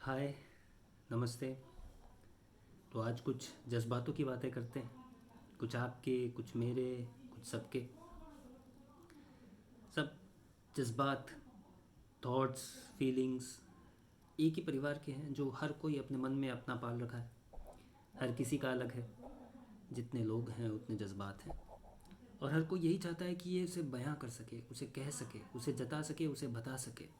हाय, नमस्ते। तो आज कुछ जज़्बातों की बातें करते हैं। कुछ आपके, कुछ मेरे, कुछ सबके। सब जज़्बात, थॉट्स, फीलिंग्स एक ही परिवार के हैं जो हर कोई अपने मन में अपना पाल रखा है। हर किसी का अलग है। जितने लोग हैं उतने जज़्बात हैं। और हर कोई यही चाहता है कि ये उसे बयां कर सके, उसे कह सके, उसे जता सके, उसे बता सके।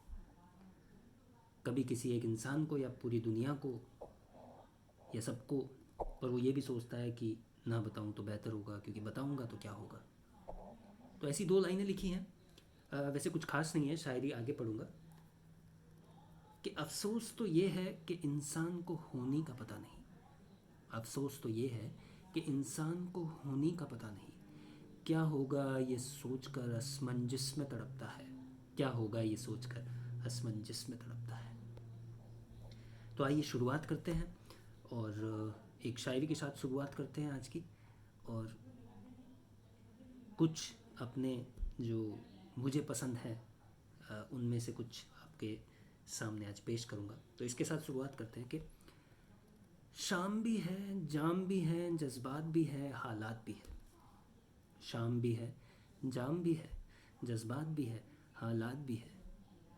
कभी किसी एक इंसान को या पूरी दुनिया को या सबको। पर वो ये भी सोचता है कि ना बताऊं तो बेहतर होगा, क्योंकि बताऊंगा तो क्या होगा। तो ऐसी दो लाइनें लिखी हैं। वैसे कुछ खास नहीं है, शायरी आगे पढ़ूंगा। कि अफसोस तो ये है कि इंसान को होने का पता नहीं। अफसोस तो ये है कि इंसान को होने का पता नहीं। क्या होगा ये सोचकर असमंजस में तड़पता है। क्या होगा ये सोचकर असमंजस में तड़पता है। तो आइए शुरुआत करते हैं। और एक शायरी के साथ शुरुआत करते हैं आज की। और कुछ अपने जो मुझे पसंद है उनमें से कुछ आपके सामने आज पेश करूँगा। तो इसके साथ शुरुआत करते हैं कि शाम भी है, जाम भी है, जज्बात भी है, हालात भी है। शाम भी है, जाम भी है, जज्बात भी है, हालात भी है।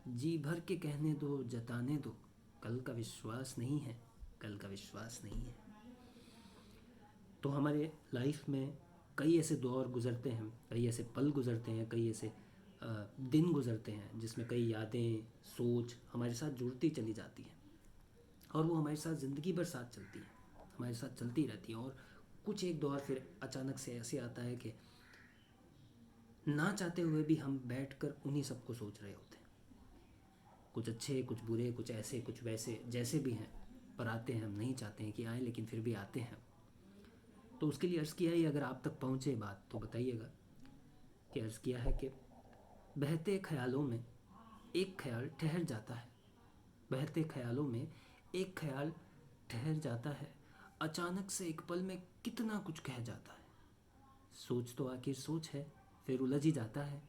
जी भर के कहने दो, जताने दो, कल का विश्वास नहीं है, कल का विश्वास नहीं है। तो हमारे लाइफ में कई ऐसे दौर गुज़रते हैं, कई ऐसे पल गुज़रते हैं, कई ऐसे दिन गुज़रते हैं जिसमें कई यादें, सोच हमारे साथ जुड़ती चली जाती हैं। और वो हमारे साथ ज़िंदगी भर साथ चलती हैं, हमारे साथ चलती रहती हैं। और कुछ एक दौर फिर अचानक से ऐसे आता है कि ना चाहते हुए भी हम बैठ कर उन्हीं सबको सोच रहे होते हैं। कुछ अच्छे, कुछ बुरे, कुछ ऐसे, कुछ वैसे, जैसे भी हैं। पर आते हैं, हम नहीं चाहते हैं कि आए, लेकिन फिर भी आते हैं। तो उसके लिए अर्ज़ किया ही, अगर आप तक पहुँचे बात तो बताइएगा। कि अर्ज़ किया है कि बहते ख्यालों में एक ख्याल ठहर जाता है। बहते ख्यालों में एक ख्याल ठहर जाता है। अचानक से एक पल में कितना कुछ कह जाता है। सोच तो आखिर सोच है, फिर उलझ ही जाता है।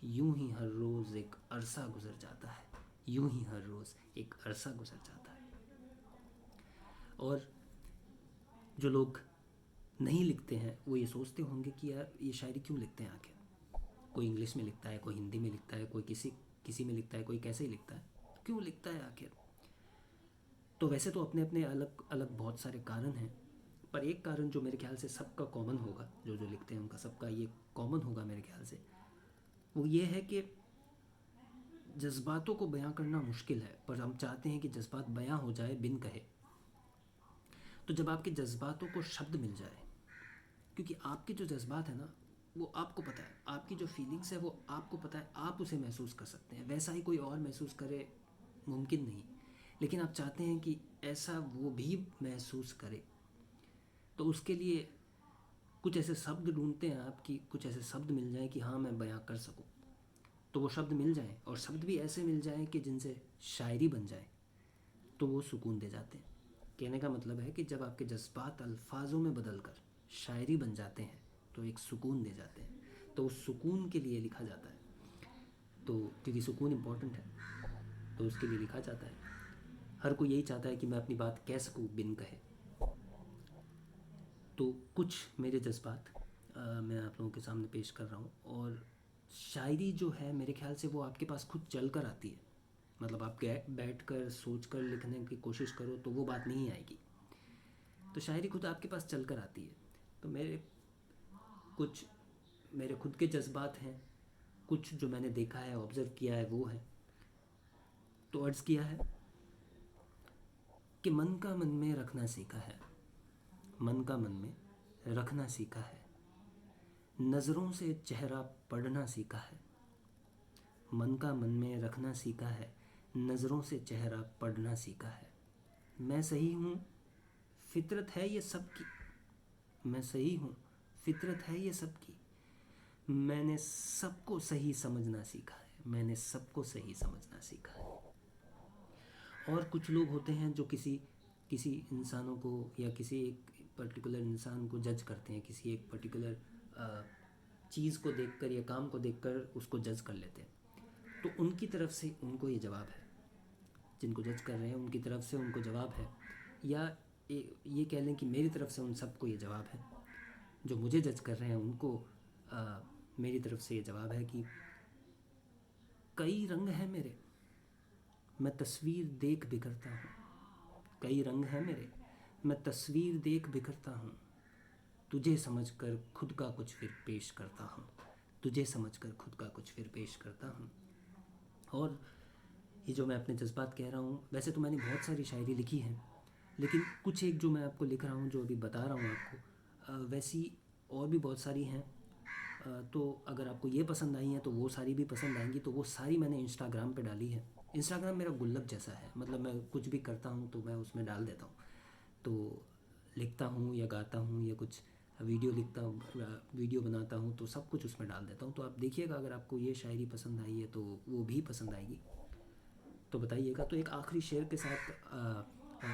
यूं ही हर रोज़ एक अरसा गुजर जाता है। यूं ही हर रोज़ एक अरसा गुजर जाता है। और जो लोग नहीं लिखते हैं वो ये सोचते होंगे कि यार ये शायरी क्यों लिखते हैं आखिर। कोई इंग्लिश में लिखता है, कोई हिंदी में लिखता है, कोई किसी किसी में लिखता है, कोई कैसे ही लिखता है। क्यों लिखता है आखिर। तो वैसे तो अपने अपने अलग अलग बहुत सारे कारण हैं। पर एक कारण जो मेरे ख्याल से सबका कॉमन होगा, जो जो लिखते हैं उनका सबका ये कॉमन होगा मेरे ख्याल से, वो ये है कि जज्बातों को बयां करना मुश्किल है, पर हम चाहते हैं कि जज्बात बयां हो जाए बिन कहे। तो जब आपके जज्बातों को शब्द मिल जाए, क्योंकि आपके जो जज्बात है ना, वो आपको पता है, आपकी जो फीलिंग्स है वो आपको पता है, आप उसे महसूस कर सकते हैं। वैसा ही कोई और महसूस करे मुमकिन नहीं। लेकिन आप चाहते हैं कि ऐसा वो भी महसूस करे। तो उसके लिए कुछ ऐसे शब्द ढूंढते हैं आप, कि कुछ ऐसे शब्द मिल जाएं कि हाँ मैं बयां कर सकूं। तो वो शब्द मिल जाएं, और शब्द भी ऐसे मिल जाएं कि जिनसे शायरी बन जाए, तो वो सुकून दे जाते हैं। कहने का मतलब है कि जब आपके जज्बात अल्फाजों में बदल कर शायरी बन जाते हैं तो एक सुकून दे जाते हैं। तो उस सुकून के लिए लिखा जाता है। तो क्योंकि सुकून इम्पॉर्टेंट है, तो उसके लिए लिखा जाता है। हर कोई यही चाहता है कि मैं अपनी बात कह सकूँ बिन कहे। तो कुछ मेरे जज्बात मैं आप लोगों के सामने पेश कर रहा हूँ। और शायरी जो है मेरे ख्याल से वो आपके पास खुद चल कर आती है। मतलब आप बैठ कर सोच कर लिखने की कोशिश करो तो वो बात नहीं आएगी। तो शायरी खुद आपके पास चल कर आती है। तो कुछ मेरे खुद के जज्बात हैं, कुछ जो मैंने देखा है, ऑब्ज़र्व किया है, वो है। तो अर्ज़ किया है कि मन का मन में रखना सीखा है। मन का मन में रखना सीखा है। नज़रों से चेहरा पढ़ना सीखा है। मन का मन में रखना सीखा है। नज़रों से चेहरा पढ़ना सीखा है। मैं सही हूँ, फितरत है ये सबकी। मैं सही हूँ, फितरत है ये सबकी। मैंने सबको सही समझना सीखा है। मैंने सबको सही समझना सीखा है। और कुछ लोग होते हैं जो किसी किसी इंसानों को या किसी एक पर्टिकुलर इंसान को जज करते हैं, किसी एक पर्टिकुलर चीज़ को देखकर या काम को देखकर उसको जज कर लेते हैं। तो उनकी तरफ से उनको ये जवाब है। जिनको जज कर रहे हैं उनकी तरफ से उनको जवाब है, या ये कह लें कि मेरी तरफ से उन सबको ये जवाब है। जो मुझे जज कर रहे हैं उनको मेरी तरफ से ये जवाब है कि कई रंग हैं मेरे, मैं तस्वीर देख बिखरता हूँ। कई रंग हैं मेरे, मैं तस्वीर देख बिखरता हूँ। तुझे समझकर खुद का कुछ फिर पेश करता हूँ। तुझे समझकर खुद का कुछ फिर पेश करता हूँ। और ये जो मैं अपने जज्बात कह रहा हूँ, वैसे तो मैंने बहुत सारी शायरी लिखी है, लेकिन कुछ एक जो मैं आपको लिख रहा हूँ, जो अभी बता रहा हूँ आपको, वैसी और भी बहुत सारी हैं। तो अगर आपको ये पसंद आई हैं तो वो सारी भी पसंद आएंगी। तो वो सारी मैंने इंस्टाग्राम पे डाली है। इंस्टाग्राम मेरा गुल्लक जैसा है, मतलब मैं कुछ भी करता हूँ तो मैं उसमें डाल देता हूँ। तो लिखता हूँ या गाता हूँ या कुछ वीडियो लिखता हूँ, वीडियो बनाता हूँ, तो सब कुछ उसमें डाल देता हूँ। तो आप देखिएगा, अगर आपको ये शायरी पसंद आई है तो वो भी पसंद आएगी, तो बताइएगा। तो एक आखिरी शेर के साथ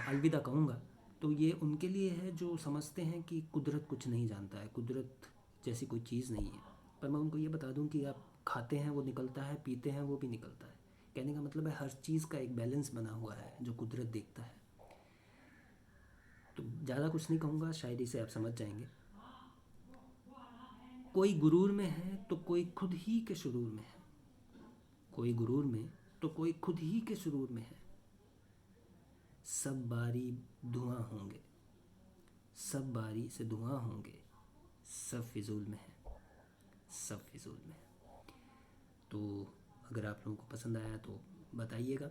अलविदा कहूँगा। तो ये उनके लिए है जो समझते हैं कि कुदरत कुछ नहीं जानता है, कुदरत जैसी कोई चीज़ नहीं है। पर मैं उनको ये बता दूं कि आप खाते हैं वो निकलता है, पीते हैं वो भी निकलता है। कहने का मतलब है हर चीज़ का एक बैलेंस बना हुआ है जो कुदरत देखता है। तो ज़्यादा कुछ नहीं कहूँगा, शायरी से आप समझ जाएंगे। कोई गुरूर में है तो कोई खुद ही के शुरूर में है। कोई गुरूर में तो कोई खुद ही के शुरूर में है। सब बारी धुआं होंगे, सब बारी से धुआं होंगे, सब फिजूल में है, सब फिजूल में है। तो अगर आप लोगों को पसंद आया तो बताइएगा,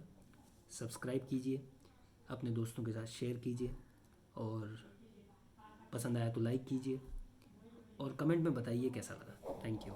सब्सक्राइब कीजिए, अपने दोस्तों के साथ शेयर कीजिए, और पसंद आया तो लाइक कीजिए, और कमेंट में बताइए कैसा लगा। Thank you.